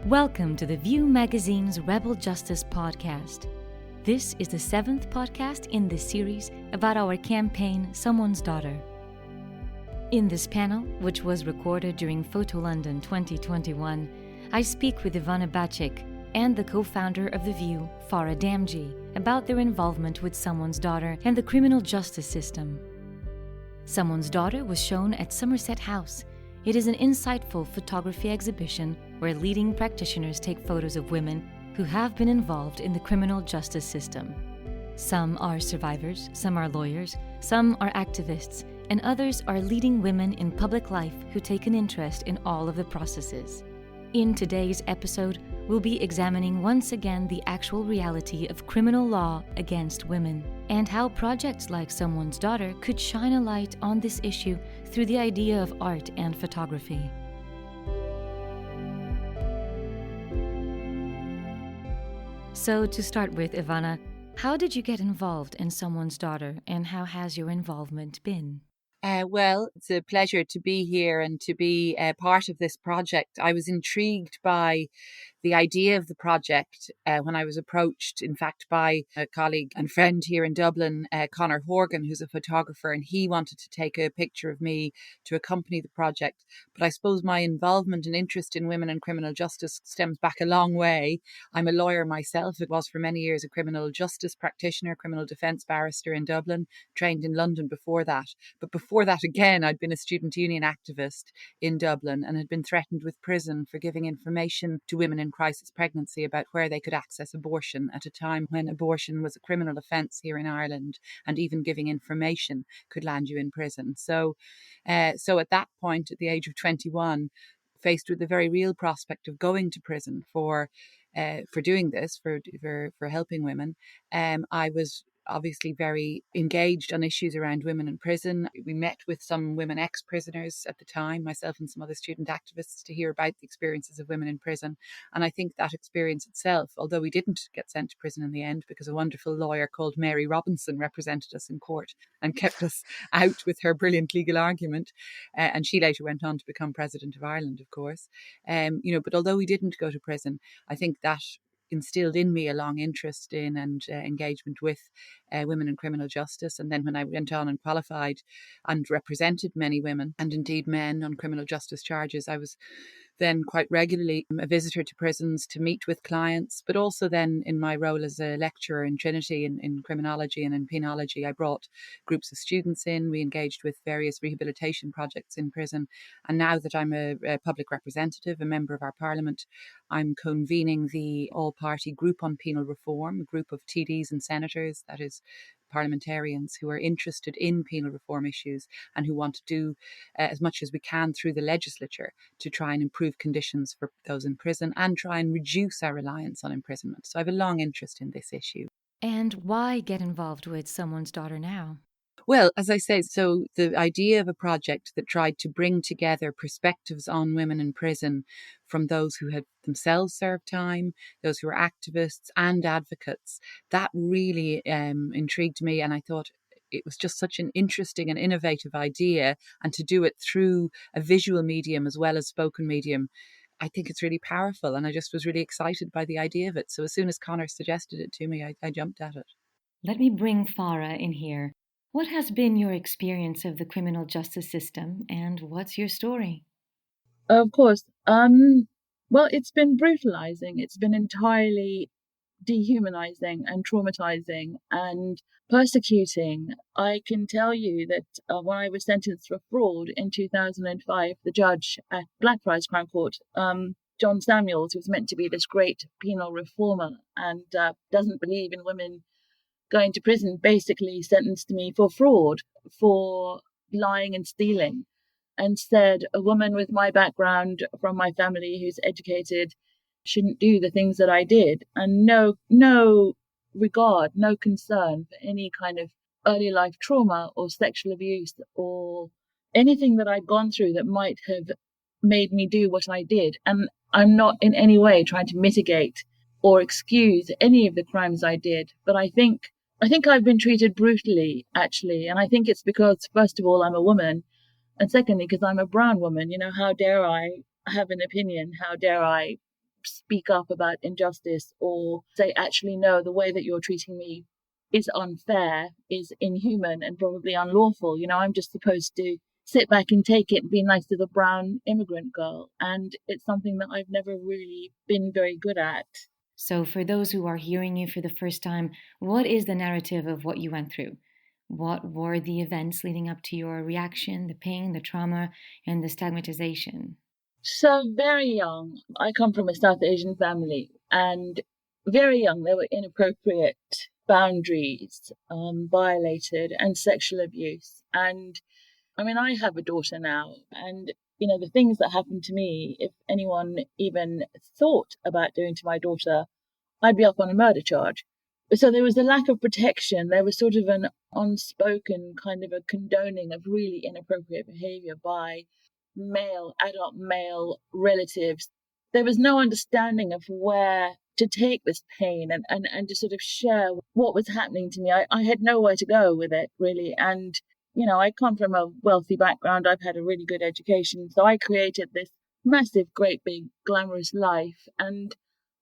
Welcome to the VIEW Magazine's Rebel Justice podcast. This is the 7th podcast in this series about our campaign, Someone's Daughter. In this panel, which was recorded during Photo London 2021, I speak with Ivana Bacik and the co-founder of the VIEW, Farah Damji, about their involvement with Someone's Daughter and the criminal justice system. Someone's Daughter was shown at Somerset House. It is an insightful photography exhibition where leading practitioners take photos of women who have been involved in the criminal justice system. Some are survivors, some are lawyers, some are activists, and others are leading women in public life who take an interest in all of the processes. In today's episode, we'll be examining once again the actual reality of criminal law against women and how projects like Someone's Daughter could shine a light on this issue through the idea of art and photography. So to start with, Ivana, how did you get involved in Someone's Daughter and how has your involvement been? Well, it's a pleasure to be here and to be part of this project. I was intrigued by the idea of the project when I was approached, in fact, by a colleague and friend here in Dublin, Conor Horgan, who's a photographer, and he wanted to take a picture of me to accompany the project. But I suppose my involvement and interest in women and criminal justice stems back a long way. I'm a lawyer myself. It was for many years a criminal justice practitioner, criminal defence barrister in Dublin, trained in London before that. But before that, again, I'd been a student union activist in Dublin and had been threatened with prison for giving information to women in crisis pregnancy about where they could access abortion at a time when abortion was a criminal offence here in Ireland, and even giving information could land you in prison. So at that point, at the age of 21, faced with the very real prospect of going to prison for doing this, for helping women, I was obviously very engaged on issues around women in prison. We met with some women ex-prisoners at the time, myself and some other student activists, to hear about the experiences of women in prison. And I think that experience itself, although we didn't get sent to prison in the end because a wonderful lawyer called Mary Robinson represented us in court and kept us out with her brilliant legal argument. And she later went on to become President of Ireland, of course. But although we didn't go to prison, I think that instilled in me a long interest in and engagement with women in criminal justice. And then when I went on and qualified and represented many women and indeed men on criminal justice charges, I was then quite regularly a visitor to prisons to meet with clients, but also then in my role as a lecturer in Trinity in criminology and in penology, I brought groups of students in. We engaged with various rehabilitation projects in prison. And now that I'm a public representative, a member of our parliament, I'm convening the all-party group on penal reform, a group of TDs and senators, that is parliamentarians who are interested in penal reform issues and who want to do as much as we can through the legislature to try and improve conditions for those in prison and try and reduce our reliance on imprisonment. So I have a long interest in this issue. And why get involved with Someone's Daughter now? Well, as I say, so the idea of a project that tried to bring together perspectives on women in prison from those who had themselves served time, those who were activists and advocates, that really intrigued me. And I thought it was just such an interesting and innovative idea. And to do it through a visual medium as well as spoken medium, I think it's really powerful. And I just was really excited by the idea of it. So as soon as Conor suggested it to me, I jumped at it. Let me bring Farah in here. What has been your experience of the criminal justice system and what's your story? Of course. Well, it's been brutalizing. It's been entirely dehumanizing and traumatizing and persecuting. I can tell you that when I was sentenced for fraud in 2005, the judge at Blackfriars Crown Court, John Samuels, who's meant to be this great penal reformer and doesn't believe in women going to prison, basically sentenced me for fraud, for lying and stealing, and said a woman with my background, from my family who's educated, shouldn't do the things that I did, and no regard, no concern for any kind of early life trauma or sexual abuse or anything that I'd gone through that might have made me do what I did. And I'm not in any way trying to mitigate or excuse any of the crimes I did, but I think I've been treated brutally, actually. And I think it's because, first of all, I'm a woman. And secondly, because I'm a brown woman. How dare I have an opinion? How dare I speak up about injustice or say, actually, no, the way that you're treating me is unfair, is inhuman, and probably unlawful. I'm just supposed to sit back and take it and be nice to the brown immigrant girl. And it's something that I've never really been very good at. So, for those who are hearing you for the first time, what is the narrative of what you went through? What were the events leading up to your reaction, the pain, the trauma, and the stigmatization? So, very young, I come from a South Asian family, and very young, there were inappropriate boundaries violated and sexual abuse. And I mean, I have a daughter now, and the things that happened to me, if anyone even thought about doing to my daughter, I'd be up on a murder charge. So there was a lack of protection. There was sort of an unspoken kind of a condoning of really inappropriate behavior by adult male relatives. There was no understanding of where to take this pain and to sort of share what was happening to me. I had nowhere to go with it, really. And I come from a wealthy background. I've had a really good education. So I created this massive, great, big, glamorous life. And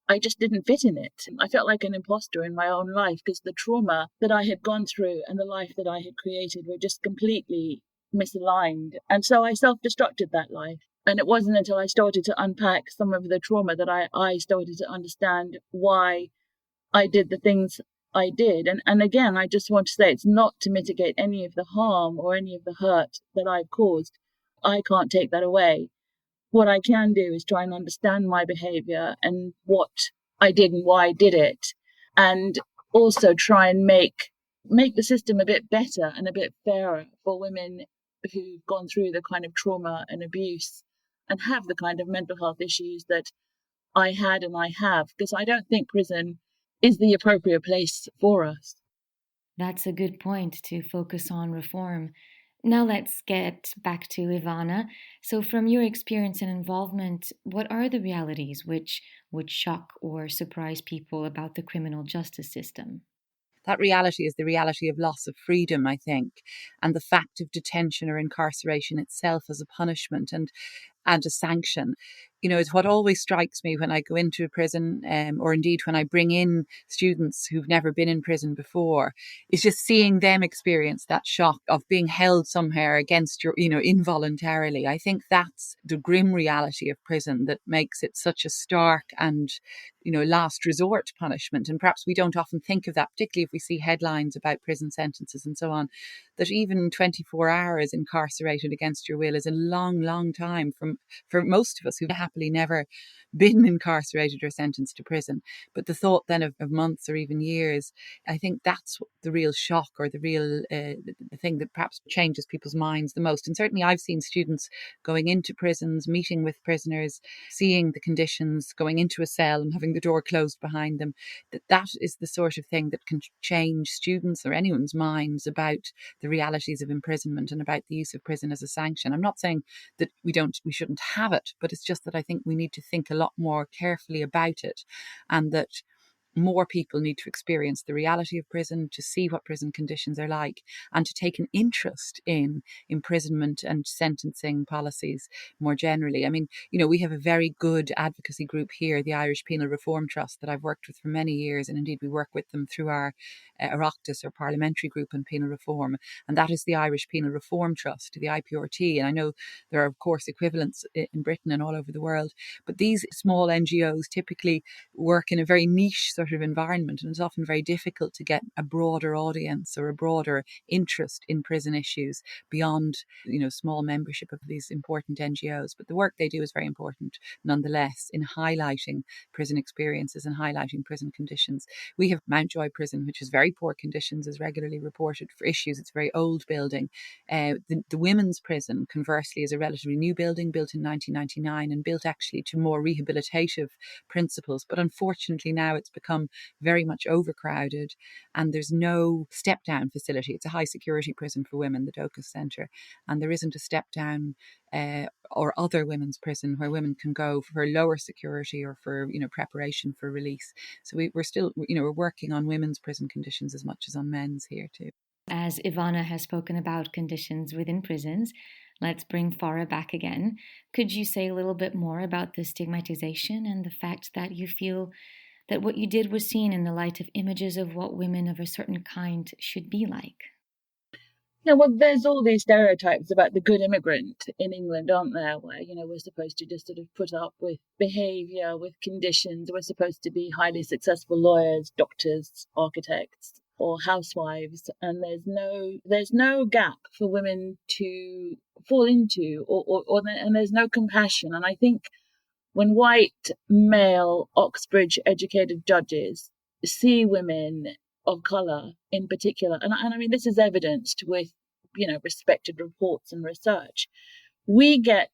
I just didn't fit in it. I felt like an imposter in my own life because the trauma that I had gone through and the life that I had created were just completely misaligned. And so I self-destructed that life. And it wasn't until I started to unpack some of the trauma that I started to understand why I did the things I did. And again, I just want to say it's not to mitigate any of the harm or any of the hurt that I've caused. I can't take that away. What I can do is try and understand my behavior and what I did and why I did it. And also try and make the system a bit better and a bit fairer for women who've gone through the kind of trauma and abuse and have the kind of mental health issues that I had and I have, because I don't think prison is the appropriate place for us. That's a good point to focus on reform. Now let's get back to Ivana. So, from your experience and involvement, what are the realities which would shock or surprise people about the criminal justice system? That reality is the reality of loss of freedom, I think, and the fact of detention or incarceration itself as a punishment and a sanction. It's what always strikes me when I go into a prison, or indeed when I bring in students who've never been in prison before, is just seeing them experience that shock of being held somewhere against your, involuntarily. I think that's the grim reality of prison that makes it such a stark and, last resort punishment. And perhaps we don't often think of that, particularly if we see headlines about prison sentences and so on, that even 24 hours incarcerated against your will is a long, long time for most of us who've happily never been incarcerated or sentenced to prison. But the thought then of months or even years, I think that's the real shock or the real the thing that perhaps changes people's minds the most. And certainly I've seen students going into prisons, meeting with prisoners, seeing the conditions, going into a cell and having the door closed behind them. That is the sort of thing that can change students or anyone's minds about the realities of imprisonment and about the use of prison as a sanction. I'm not saying that we shouldn't have it, but it's just that I think we need to think a lot more carefully about it, and that more people need to experience the reality of prison, to see what prison conditions are like, and to take an interest in imprisonment and sentencing policies more generally. I mean, we have a very good advocacy group here, the Irish Penal Reform Trust, that I've worked with for many years, and indeed we work with them through our Oireachtas or parliamentary group on penal reform, and that is the Irish Penal Reform Trust, the IPRT. And I know there are, of course, equivalents in Britain and all over the world, but these small NGOs typically work in a very niche sort of environment, and it's often very difficult to get a broader audience or a broader interest in prison issues beyond small membership of these important NGOs. But the work they do is very important nonetheless in highlighting prison experiences and highlighting prison conditions. We have Mountjoy Prison, which is very poor conditions, as regularly reported for issues. It's a very old building. The women's prison, conversely, is a relatively new building, built in 1999 and built actually to more rehabilitative principles. But unfortunately now it's become very much overcrowded, and there's no step down facility. It's a high security prison for women, the Docus Centre, and there isn't a step down or other women's prison where women can go for lower security or for preparation for release. So we're still we're working on women's prison conditions as much as on men's here too. As Ivana has spoken about conditions within prisons, Let's bring Farah back again. Could you say a little bit more about the stigmatization and the fact that you feel that what you did was seen in the light of images of what women of a certain kind should be like? Yeah, well, there's all these stereotypes about the good immigrant in England, aren't there? Where, we're supposed to just sort of put up with behavior, with conditions. We're supposed to be highly successful lawyers, doctors, architects, or housewives. And there's no gap for women to fall into, and there's no compassion. And I think when white, male, Oxbridge educated judges see women of colour in particular, and I mean, this is evidenced with, respected reports and research, we get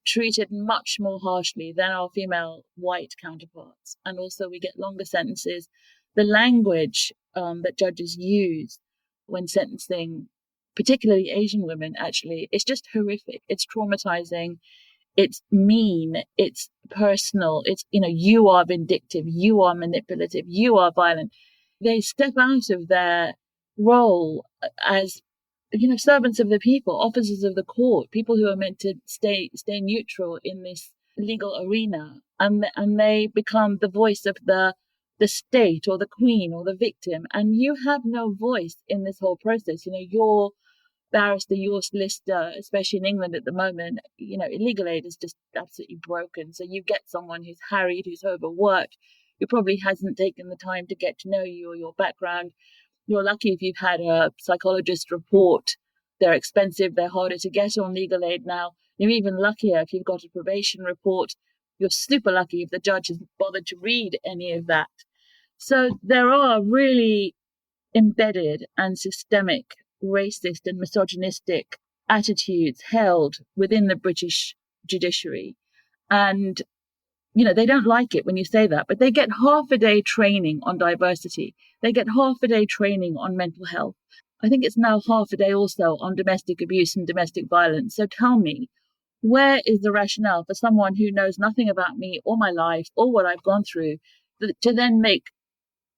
treated much more harshly than our female white counterparts. And also, we get longer sentences. The language that judges use when sentencing, particularly Asian women, actually, it's just horrific. It's traumatizing. It's mean, it's personal, it's, you are vindictive, you are manipulative, you are violent. They step out of their role as, servants of the people, officers of the court, people who are meant to stay neutral in this legal arena, and they become the voice of the state or the queen or the victim, and you have no voice in this whole process. You're barrister, your solicitor, especially in England at the moment, illegal aid is just absolutely broken. So you get someone who's harried, who's overworked, who probably hasn't taken the time to get to know you or your background. You're lucky if you've had a psychologist report. They're expensive, they're harder to get on legal aid now. You're even luckier if you've got a probation report. You're super lucky if the judge has bothered to read any of that. So there are really embedded and systemic racist and misogynistic attitudes held within the British judiciary. And, they don't like it when you say that, but they get half a day training on diversity. They get half a day training on mental health. I think it's now half a day also on domestic abuse and domestic violence. So tell me, where is the rationale for someone who knows nothing about me or my life or what I've gone through to then make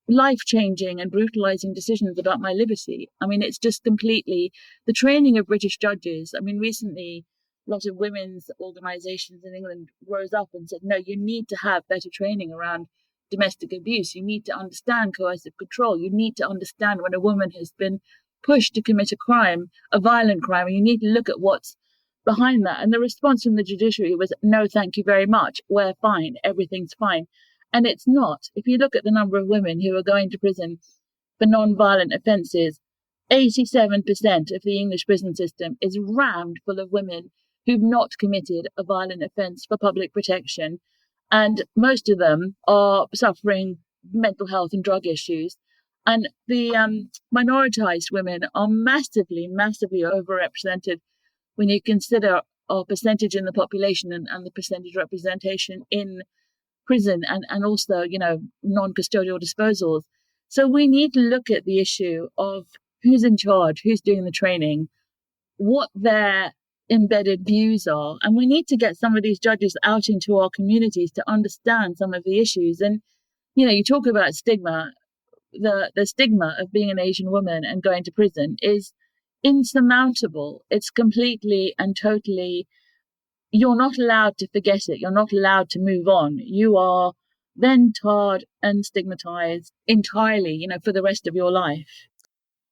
life-changing and brutalizing decisions about my liberty? I mean, it's just completely the training of British judges. I mean, recently, a lot of women's organizations in England rose up and said, no, you need to have better training around domestic abuse. You need to understand coercive control. You need to understand when a woman has been pushed to commit a crime, a violent crime, and you need to look at what's behind that. And the response from the judiciary was, no, thank you very much. We're fine. Everything's fine. And it's not. If you look at the number of women who are going to prison for non-violent offences, 87% of the English prison system is rammed full of women who've not committed a violent offence for public protection. And most of them are suffering mental health and drug issues. And the minoritized women are massively, massively overrepresented when you consider our percentage in the population and the percentage representation in prison and also, non-custodial disposals. So we need to look at the issue of who's in charge, who's doing the training, what their embedded views are. And we need to get some of these judges out into our communities to understand some of the issues. And, you talk about stigma. The stigma of being an Asian woman and going to prison is insurmountable. It's completely and totally, you're not allowed to forget it. You're not allowed to move on. You are then tarred and stigmatized entirely, for the rest of your life.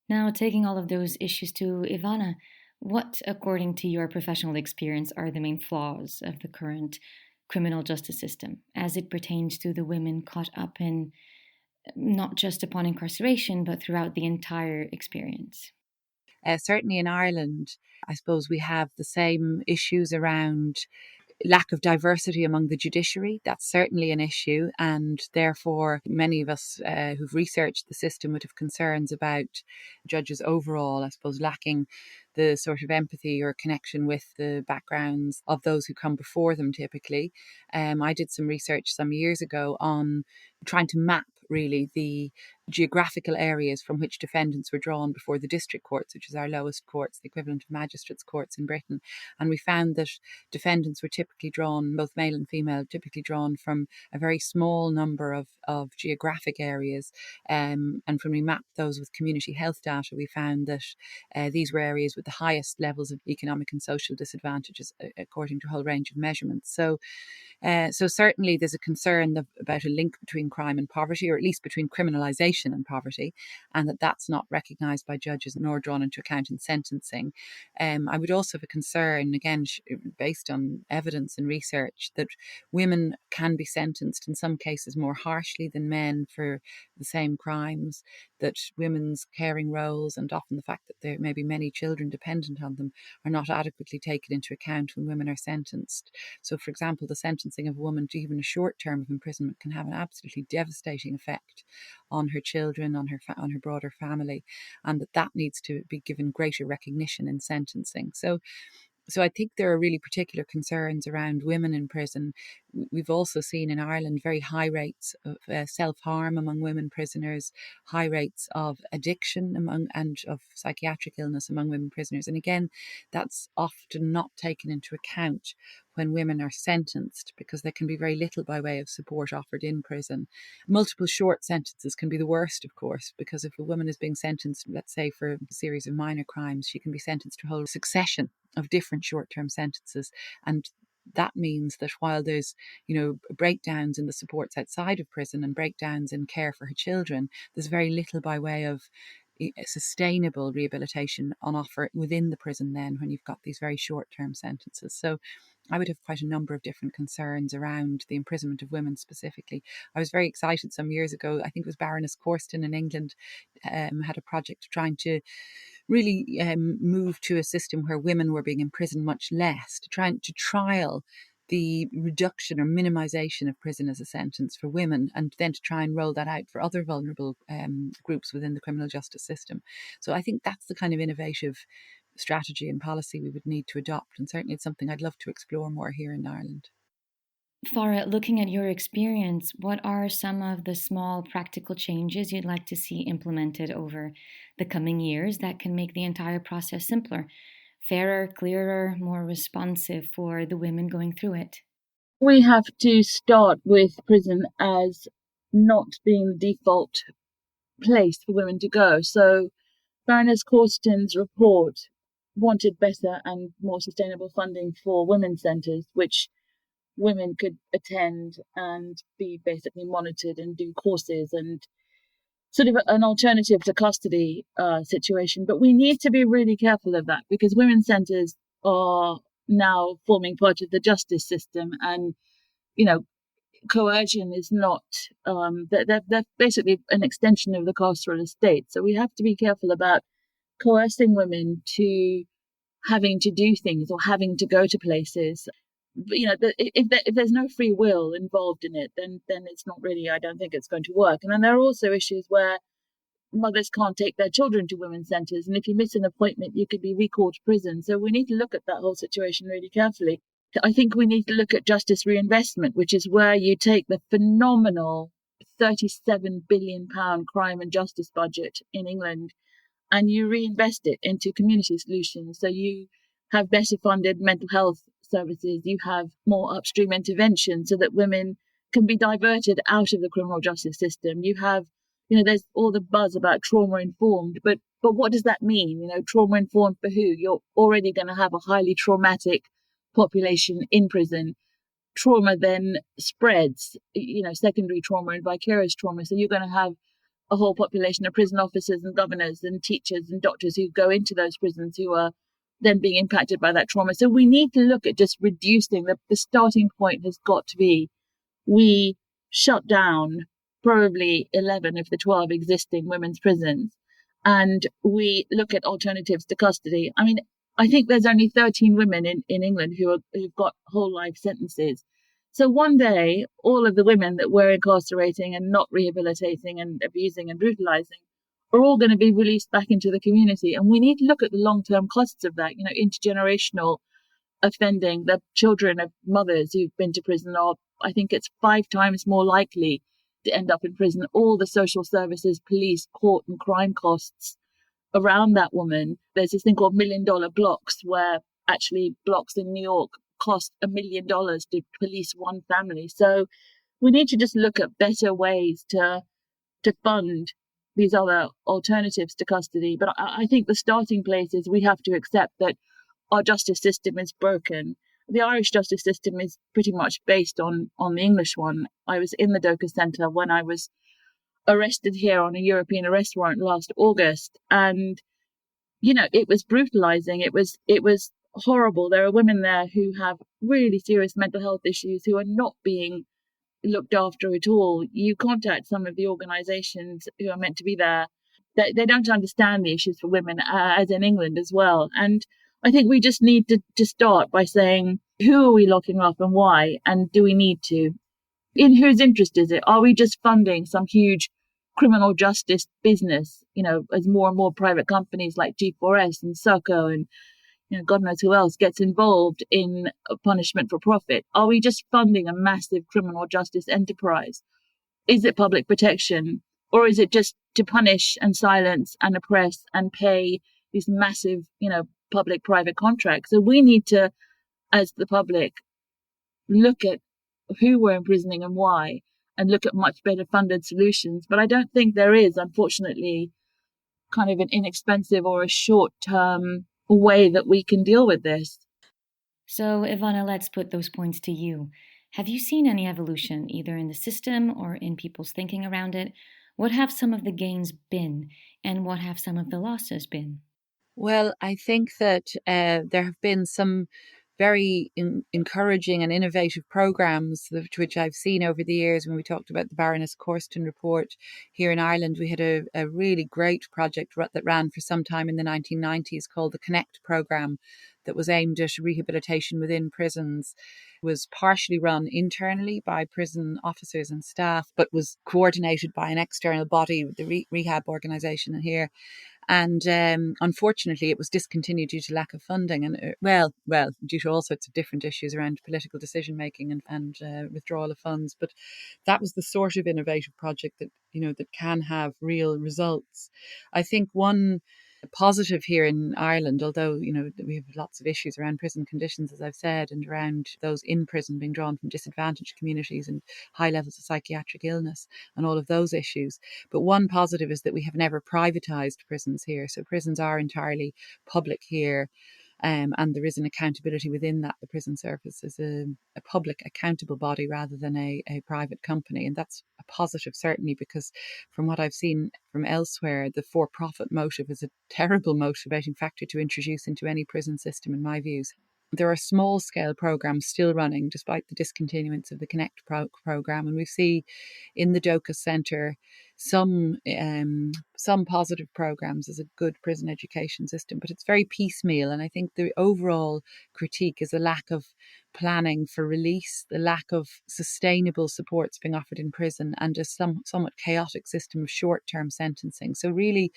Now, taking all of those issues to Ivana, what, according to your professional experience, are the main flaws of the current criminal justice system as it pertains to the women caught up in not just upon incarceration, but throughout the entire experience? Certainly in Ireland, I suppose we have the same issues around lack of diversity among the judiciary. That's certainly an issue. And therefore, many of us who've researched the system would have concerns about judges overall, I suppose, lacking the sort of empathy or connection with the backgrounds of those who come before them typically. I did some research some years ago on trying to map really the geographical areas from which defendants were drawn before the district courts, which is our lowest courts, the equivalent of magistrates' courts in Britain. And we found that defendants were typically drawn, both male and female, typically drawn from a very small number of geographic areas. And when we mapped those with community health data, we found that these were areas with the highest levels of economic and social disadvantages, according to a whole range of measurements. So certainly there's a concern about a link between crime and poverty, or at least between criminalisation and poverty, and that's not recognised by judges nor drawn into account in sentencing. I would also have a concern, again, based on evidence and research, that women can be sentenced in some cases more harshly than men for the same crimes, that women's caring roles and often the fact that there may be many children dependent on them are not adequately taken into account when women are sentenced. So, for example, the sentencing of a woman to even a short term of imprisonment can have an absolutely devastating effect on her children, on her broader family, and that needs to be given greater recognition in sentencing. So I think there are really particular concerns around women in prison. We've also seen in Ireland very high rates of self-harm among women prisoners, high rates of addiction and of psychiatric illness among women prisoners. And again, that's often not taken into account when women are sentenced, because there can be very little by way of support offered in prison. Multiple short sentences can be the worst, of course, because if a woman is being sentenced, let's say, for a series of minor crimes, she can be sentenced to a whole succession of different short-term sentences. And that means that while there's, breakdowns in the supports outside of prison and breakdowns in care for her children, there's very little by way of sustainable rehabilitation on offer within the prison then, when you've got these very short-term sentences. So I would have quite a number of different concerns around the imprisonment of women specifically. I was very excited some years ago, I think it was Baroness Corston in England, had a project trying to really move to a system where women were being imprisoned much less, to trial the reduction or minimisation of prison as a sentence for women, and then to try and roll that out for other vulnerable groups within the criminal justice system. So I think that's the kind of innovative strategy and policy we would need to adopt, and certainly it's something I'd love to explore more here in Ireland. Farah, looking at your experience, what are some of the small practical changes you'd like to see implemented over the coming years that can make the entire process simpler, fairer, clearer, more responsive for the women going through it? We have to start with prison as not being the default place for women to go. So Baroness Corston's report wanted better and more sustainable funding for women's centres, which women could attend and be basically monitored and do courses and sort of an alternative to custody situation. But we need to be really careful of that, because women's centres are now forming part of the justice system, and coercion is not they're basically an extension of the carceral estate. So we have to be careful about coercing women to having to do things or having to go to places. If there's no free will involved in it, then it's not really, I don't think it's going to work. And then there are also issues where mothers can't take their children to women's centres, and if you miss an appointment, you could be recalled to prison. So we need to look at that whole situation really carefully. I think we need to look at justice reinvestment, which is where you take the phenomenal £37 billion crime and justice budget in England and you reinvest it into community solutions. So you have better funded mental health services, you have more upstream intervention so that women can be diverted out of the criminal justice system. You have, there's all the buzz about trauma informed, but what does that mean? Trauma informed for who? You're already going to have a highly traumatic population in prison. Trauma then spreads, secondary trauma and vicarious trauma. So you're going to have a whole population of prison officers and governors and teachers and doctors who go into those prisons who are then being impacted by that trauma. So we need to look at just reducing the starting point has got to be, we shut down probably 11 of the 12 existing women's prisons, and we look at alternatives to custody. I mean, I think there's only 13 women in England who've got whole life sentences. So one day, all of the women that we're incarcerating and not rehabilitating and abusing and brutalizing are all going to be released back into the community. And we need to look at the long-term costs of that. Intergenerational offending, the children of mothers who've been to prison are, I think it's 5 times more likely to end up in prison. All the social services, police, court and crime costs around that woman. There's this thing called $1 million blocks, where actually blocks in New York cost $1 million to police one family. So we need to just look at better ways to fund these other alternatives to custody. But I think the starting place is we have to accept that our justice system is broken. The Irish justice system is pretty much based on the English one. I was in the Doka Centre when I was arrested here on a European arrest warrant last August, and it was brutalizing. It was horrible. There are women there who have really serious mental health issues who are not being looked after at all. You contact some of the organisations who are meant to be there. They don't understand the issues for women, as in England as well. And I think we just need to start by saying, who are we locking up and why? And do we need to? In whose interest is it? Are we just funding some huge criminal justice business, as more and more private companies like G4S and Serco and God knows who else gets involved in punishment for profit? Are we just funding a massive criminal justice enterprise? Is it public protection? Or is it just to punish and silence and oppress and pay these massive, public-private contracts? So we need to, as the public, look at who we're imprisoning and why, and look at much better funded solutions. But I don't think there is, unfortunately, kind of an inexpensive or a short-term way that we can deal with this. So, Ivana, let's put those points to you. Have you seen any evolution, either in the system or in people's thinking around it? What have some of the gains been, and what have some of the losses been? Well, I think that there have been some very encouraging and innovative programs, which I've seen over the years. When we talked about the Baroness Corston report here in Ireland, we had a really great project that ran for some time in the 1990s called the Connect programme, that was aimed at rehabilitation within prisons. It was partially run internally by prison officers and staff, but was coordinated by an external body, the rehab organisation here. And unfortunately, it was discontinued due to lack of funding, and well, due to all sorts of different issues around political decision making and withdrawal of funds. But that was the sort of innovative project that that can have real results. I think one positive here in Ireland, although we have lots of issues around prison conditions, as I've said, and around those in prison being drawn from disadvantaged communities and high levels of psychiatric illness and all of those issues. But one positive is that we have never privatised prisons here. So prisons are entirely public here. And there is an accountability within that. The prison service is a public accountable body rather than a private company. And that's a positive, certainly, because from what I've seen from elsewhere, the for-profit motive is a terrible motivating factor to introduce into any prison system, in my views. There are small-scale programs still running despite the discontinuance of the Connect program, and we see in the Doka Centre some positive programs as a good prison education system, but it's very piecemeal. And I think the overall critique is a lack of planning for release, the lack of sustainable supports being offered in prison, and a somewhat chaotic system of short-term sentencing. So really,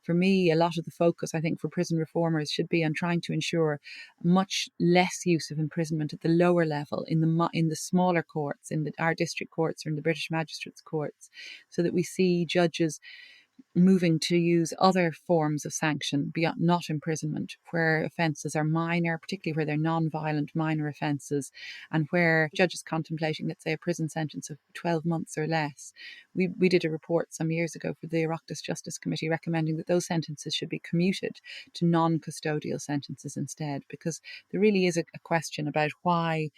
for me, a lot of the focus, I think, for prison reformers should be on trying to ensure much less use of imprisonment at the lower level, in the smaller courts, in our district courts or in the British Magistrates' Courts, so that we see judges moving to use other forms of sanction beyond not imprisonment, where offences are minor, particularly where they're non-violent minor offences, and where judges contemplating, let's say, a prison sentence of 12 months or less. We did a report some years ago for the Oireachtas Justice Committee recommending that those sentences should be commuted to non-custodial sentences instead, because there really is a question about why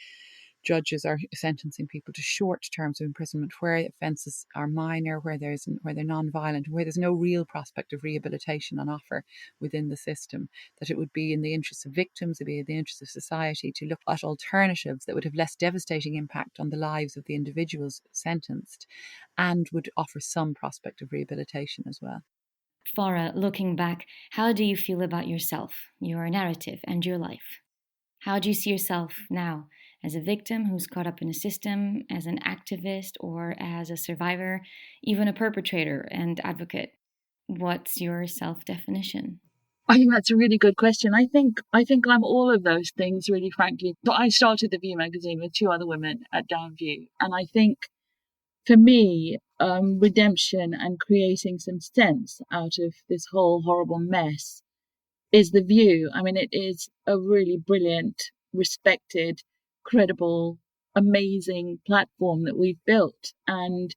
judges are sentencing people to short terms of imprisonment where offences are minor, where they're non-violent, where there's no real prospect of rehabilitation on offer within the system. That it would be in the interests of victims, it would be in the interests of society to look at alternatives that would have less devastating impact on the lives of the individuals sentenced and would offer some prospect of rehabilitation as well. Farah, looking back, how do you feel about yourself, your narrative, and your life? How do you see yourself now, as a victim who's caught up in a system, as an activist, or as a survivor, even a perpetrator and advocate? What's your self-definition? I think that's a really good question. I think I'm all of those things, really, frankly. So I started the VIEW magazine with two other women at VIEW, and I think for me, redemption and creating some sense out of this whole horrible mess is the VIEW. I mean, it is a really brilliant, respected, credible, amazing platform that we've built. And,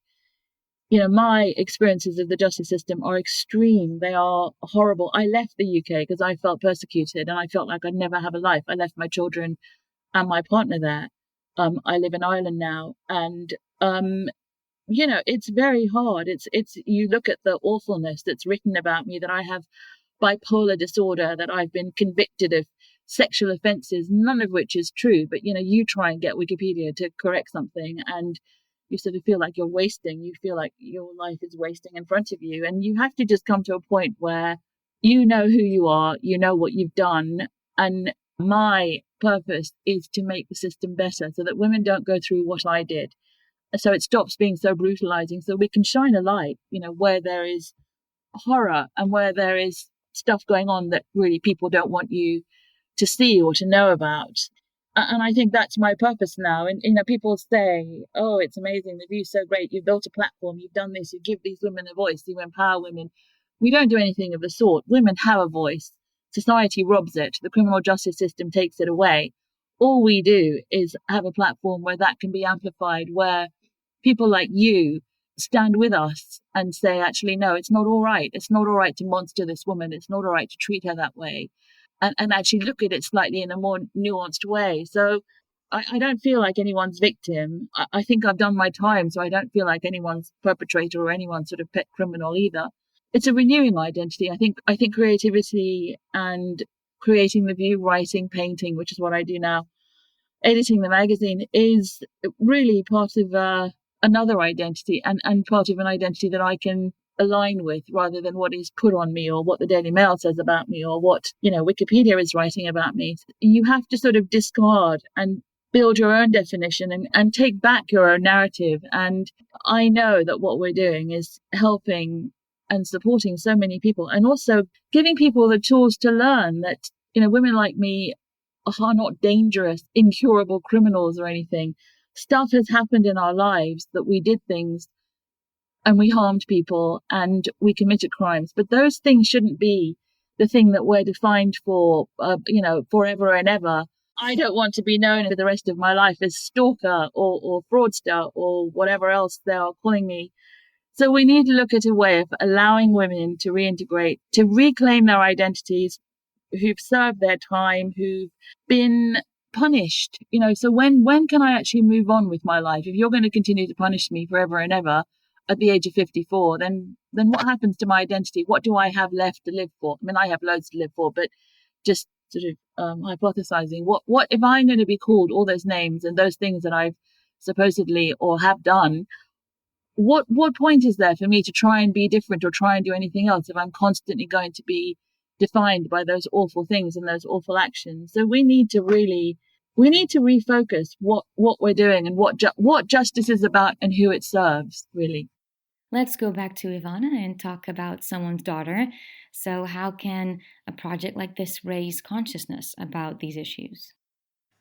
you know, my experiences of the justice system are extreme. They are horrible. I left the UK because I felt persecuted and I felt like I'd never have a life. I left my children and my partner there. I live in Ireland now. And, you know, it's very hard. You look at the awfulness that's written about me, that I have bipolar disorder, that I've been convicted of sexual offences, none of which is true. But, you know, you try and get Wikipedia to correct something and you sort of feel like you're wasting. You feel like your life is wasting in front of you. And you have to just come to a point where you know who you are, you know what you've done. And my purpose is to make the system better so that women don't go through what I did. So it stops being so brutalizing, so we can shine a light, you know, where there is horror and where there is stuff going on that really people don't want you to see or to know about. And I think that's my purpose now. And, you know, people say, oh, it's amazing, the VIEW's so great, you've built a platform, you've done this, you give these women a voice, you empower women. We don't do anything of the sort. Women have a voice. Society robs it. The criminal justice system takes it away. All we do is have a platform where that can be amplified, where people like you stand with us and say, actually, no, it's not all right. It's not all right to monster this woman. It's not all right to treat her that way. And actually look at it slightly in a more nuanced way. So I don't feel like anyone's victim. I think I've done my time, so I don't feel like anyone's perpetrator or anyone's sort of pet criminal either. It's a renewing identity. I think creativity and creating the VIEW, writing, painting, which is what I do now, editing the magazine, is really part of another identity and part of an identity that I can align with, rather than what is put on me or what the Daily Mail says about me or what, you know, Wikipedia is writing about me. You have to sort of discard and build your own definition and take back your own narrative. And I know that what we're doing is helping and supporting so many people, and also giving people the tools to learn that, you know, women like me are not dangerous, incurable criminals or anything. Stuff has happened in our lives that we did things and we harmed people and we committed crimes. But those things shouldn't be the thing that we're defined for, you know, forever and ever. I don't want to be known for the rest of my life as stalker or fraudster or whatever else they are calling me. So we need to look at a way of allowing women to reintegrate, to reclaim their identities, who've served their time, who've been punished. You know, so when can I actually move on with my life? If you're going to continue to punish me forever and ever at the age of 54, then what happens to my identity? What do I have left to live for? I mean, I have loads to live for, but just sort of hypothesizing, what if I'm going to be called all those names and those things that I've supposedly or have done? What point is there for me to try and be different or try and do anything else if I'm constantly going to be defined by those awful things and those awful actions? So we need to refocus what we're doing and what justice is about and who it serves, really. Let's go back to Ivana and talk about someone's daughter. So how can a project like this raise consciousness about these issues?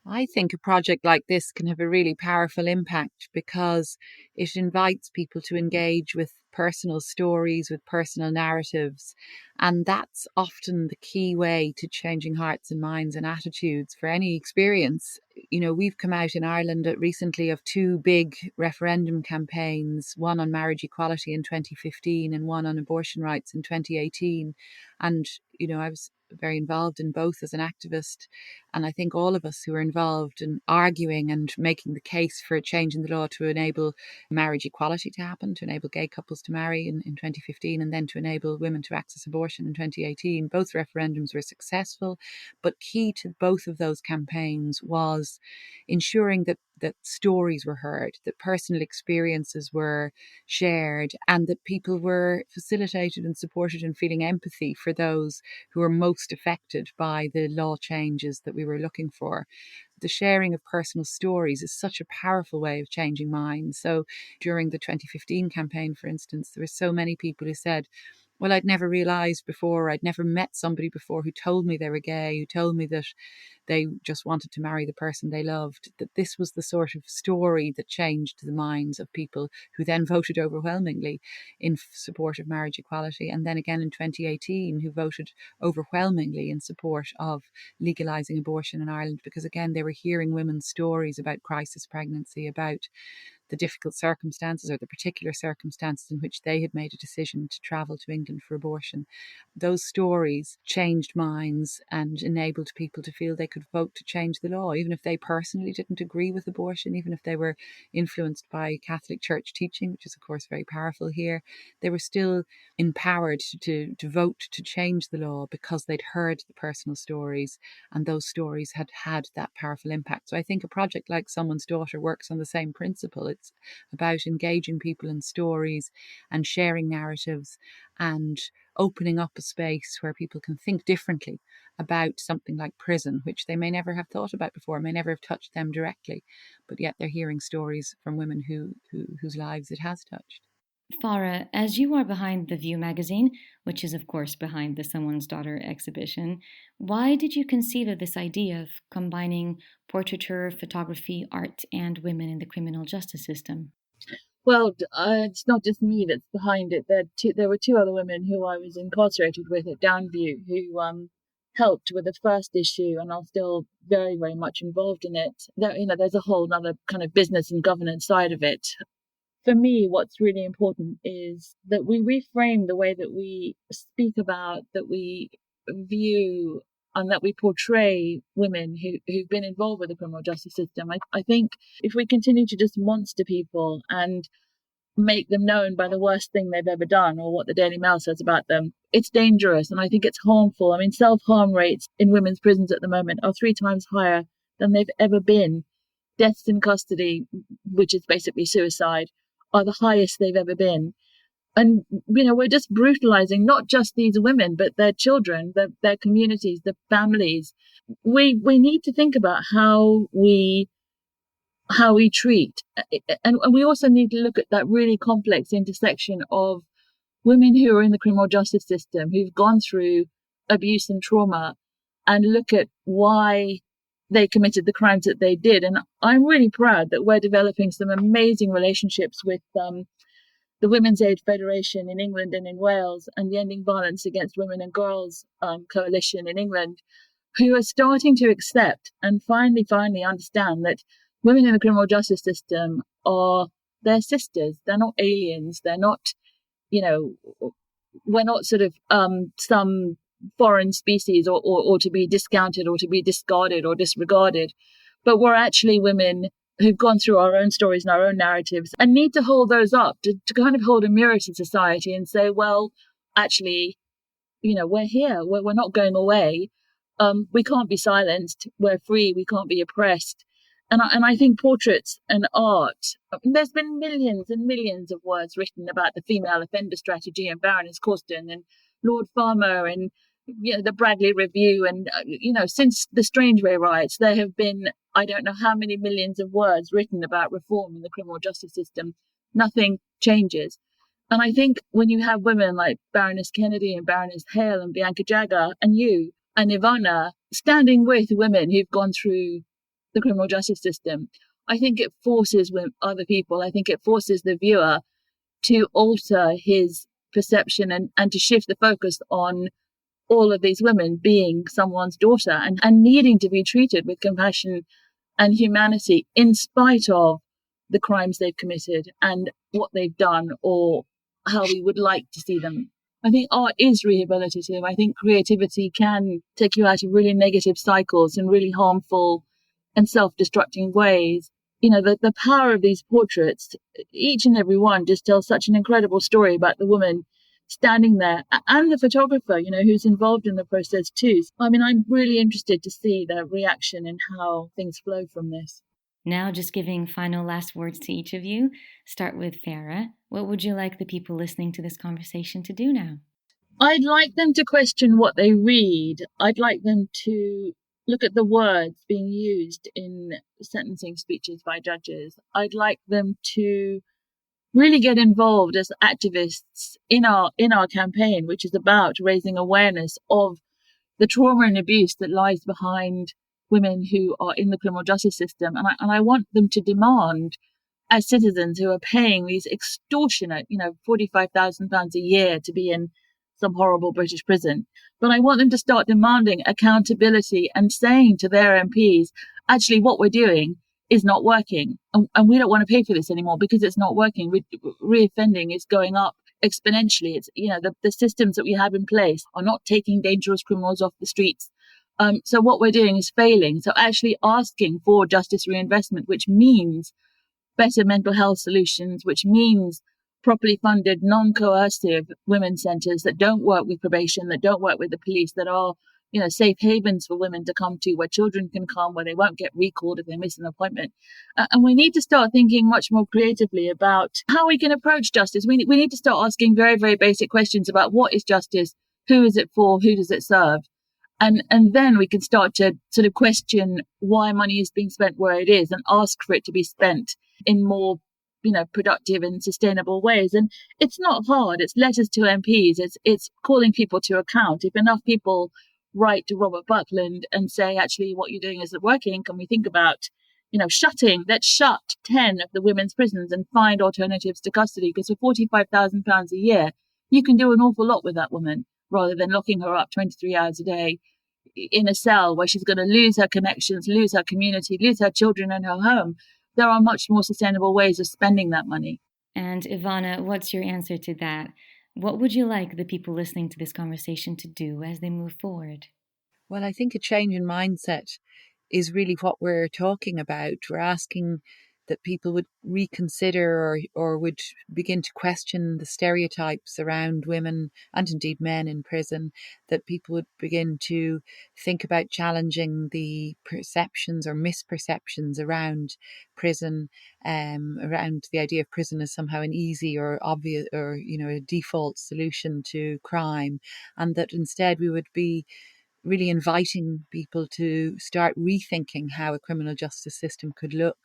I think a project like this can have a really powerful impact because it invites people to engage with personal stories, with personal narratives. And that's often the key way to changing hearts and minds and attitudes for any experience. You know, we've come out in Ireland recently of two big referendum campaigns, one on marriage equality in 2015 and one on abortion rights in 2018. And, you know, I was very involved in both as an activist. And I think all of us who are involved in arguing and making the case for a change in the law to enable marriage equality to happen, to enable gay couples to marry in 2015, and then to enable women to access abortion in 2018, both referendums were successful. But key to both of those campaigns was ensuring that stories were heard, that personal experiences were shared, and that people were facilitated and supported in feeling empathy for those who were most affected by the law changes that we were looking for. The sharing of personal stories is such a powerful way of changing minds. So during the 2015 campaign, for instance, there were so many people who said, well, I'd never realised before, I'd never met somebody before who told me they were gay, who told me that they just wanted to marry the person they loved, that this was the sort of story that changed the minds of people who then voted overwhelmingly in support of marriage equality. And then again in 2018, who voted overwhelmingly in support of legalising abortion in Ireland, because again, they were hearing women's stories about crisis pregnancy, about the difficult circumstances or the particular circumstances in which they had made a decision to travel to England for abortion. Those stories changed minds and enabled people to feel they could vote to change the law, even if they personally didn't agree with abortion, even if they were influenced by Catholic Church teaching, which is of course very powerful here. They were still empowered to vote to change the law because they'd heard the personal stories, and those stories had had that powerful impact. So I think a project like Someone's Daughter works on the same principle. It's about engaging people in stories and sharing narratives and opening up a space where people can think differently about something like prison, which they may never have thought about before, may never have touched them directly, but yet they're hearing stories from women whose lives it has touched. Farah, as you are behind the VIEW magazine, which is of course behind the Someone's Daughter exhibition, why did you conceive of this idea of combining portraiture, photography, art, and women in the criminal justice system? Well, it's not just me that's behind it. There were two other women who I was incarcerated with at Downview who helped with the first issue, and are still very, very much involved in it. There's a whole other kind of business and governance side of it. For me, what's really important is that we reframe the way that we speak about, that we view, and that we portray women who've been involved with the criminal justice system. I think if we continue to just monster people and make them known by the worst thing they've ever done or what the Daily Mail says about them, it's dangerous, and I think it's harmful. I mean, self-harm rates in women's prisons at the moment are 3 times higher than they've ever been. Deaths in custody, which is basically suicide, are the highest they've ever been. And, we're just brutalizing not just these women, but their children, their communities, their families. We need to think about how we treat. And we also need to look at that really complex intersection of women who are in the criminal justice system, who've gone through abuse and trauma, and look at why they committed the crimes that they did. And I'm really proud that we're developing some amazing relationships with the Women's Aid Federation in England and in Wales, and the Ending Violence Against Women and Girls Coalition in England, who are starting to accept and finally understand that women in the criminal justice system are their sisters. They're not aliens. They're not, we're not sort of some foreign species or to be discounted or to be discarded or disregarded, but we're actually women who've gone through our own stories and our own narratives, and need to hold those up to kind of hold a mirror to society and say, well, actually, we're here. We're not going away. We can't be silenced. We're free. We can't be oppressed. And I think portraits and art, there's been millions and millions of words written about the female offender strategy and Baroness Corsten and Lord Farmer and the Bradley Review. And, since the Strangeways riots, there have been, I don't know how many millions of words written about reform in the criminal justice system. Nothing changes. And I think when you have women like Baroness Kennedy and Baroness Hale and Bianca Jagger and you and Ivana standing with women who've gone through the criminal justice system, I think it forces other people, I think it forces the viewer to alter his perception and to shift the focus on all of these women being someone's daughter and needing to be treated with compassion and humanity in spite of the crimes they've committed and what they've done or how we would like to see them. I think art is rehabilitative. I think creativity can take you out of really negative cycles and really harmful and self-destructing ways. The power of these portraits, each and every one just tells such an incredible story about the woman standing there and the photographer, who's involved in the process too. I mean, I'm really interested to see their reaction and how things flow from this. Now, just giving final last words to each of you. Start with Farah. What would you like the people listening to this conversation to do now? I'd like them to question what they read. I'd like them to look at the words being used in sentencing speeches by judges. I'd like them to really get involved as activists in our campaign, which is about raising awareness of the trauma and abuse that lies behind women who are in the criminal justice system. And I want them to demand, as citizens who are paying these extortionate, £45,000 a year to be in some horrible British prison, but I want them to start demanding accountability and saying to their MPs, actually, what we're doing is not working, and we don't want to pay for this anymore because it's not working. Reoffending is going up exponentially. It's, the systems that we have in place are not taking dangerous criminals off the streets. So what we're doing is failing. So actually asking for justice reinvestment, which means better mental health solutions, which means properly funded, non-coercive women's centres that don't work with probation, that don't work with the police, that are, safe havens for women to come to, where children can come, where they won't get recalled if they miss an appointment. And we need to start thinking much more creatively about how we can approach justice. We need to start asking very, very basic questions about what is justice, who is it for, who does it serve? And then we can start to sort of question why money is being spent where it is and ask for it to be spent in more, productive and sustainable ways. And it's not hard. It's letters to MPs. It's calling people to account. If enough people write to Robert Buckland and say, actually, what you're doing isn't working, can we think about, let's shut 10 of the women's prisons and find alternatives to custody? Because for £45,000 a year, you can do an awful lot with that woman, rather than locking her up 23 hours a day in a cell where she's going to lose her connections, lose her community, lose her children and her home. There are much more sustainable ways of spending that money. And Ivana, what's your answer to that? What would you like the people listening to this conversation to do as they move forward? Well, I think a change in mindset is really what we're talking about. We're asking that people would reconsider or would begin to question the stereotypes around women and indeed men in prison, that people would begin to think about challenging the perceptions or misperceptions around prison, around the idea of prison as somehow an easy or obvious or, a default solution to crime, and that instead we would be really inviting people to start rethinking how a criminal justice system could look,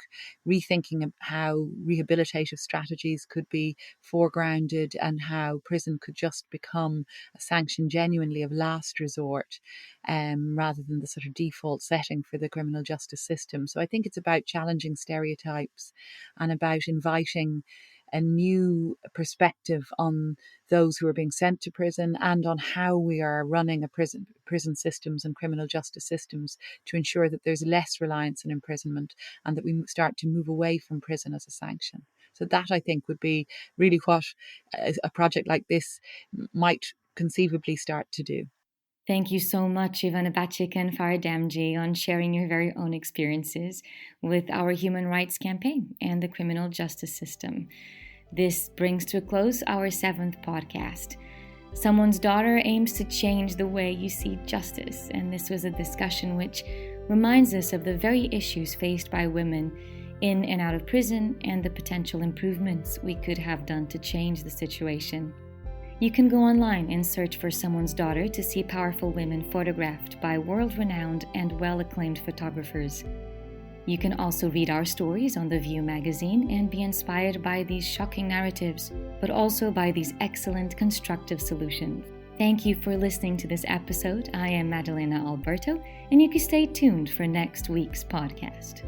rethinking how rehabilitative strategies could be foregrounded, and how prison could just become a sanction genuinely of last resort, rather than the sort of default setting for the criminal justice system. So I think it's about challenging stereotypes and about inviting a new perspective on those who are being sent to prison and on how we are running a prison systems and criminal justice systems to ensure that there's less reliance on imprisonment and that we start to move away from prison as a sanction. So that, I think, would be really what a project like this might conceivably start to do. Thank you so much, Ivana Bacik and Farah Damji, on sharing your very own experiences with our human rights campaign and the criminal justice system. This brings to a close our 7th podcast. Someone's Daughter aims to change the way you see justice, and this was a discussion which reminds us of the very issues faced by women in and out of prison and the potential improvements we could have done to change the situation. You can go online and search for Someone's Daughter to see powerful women photographed by world-renowned and well-acclaimed photographers. You can also read our stories on the VIEW Magazine and be inspired by these shocking narratives, but also by these excellent constructive solutions. Thank you for listening to this episode. I am Madalena Alberto, and you can stay tuned for next week's podcast.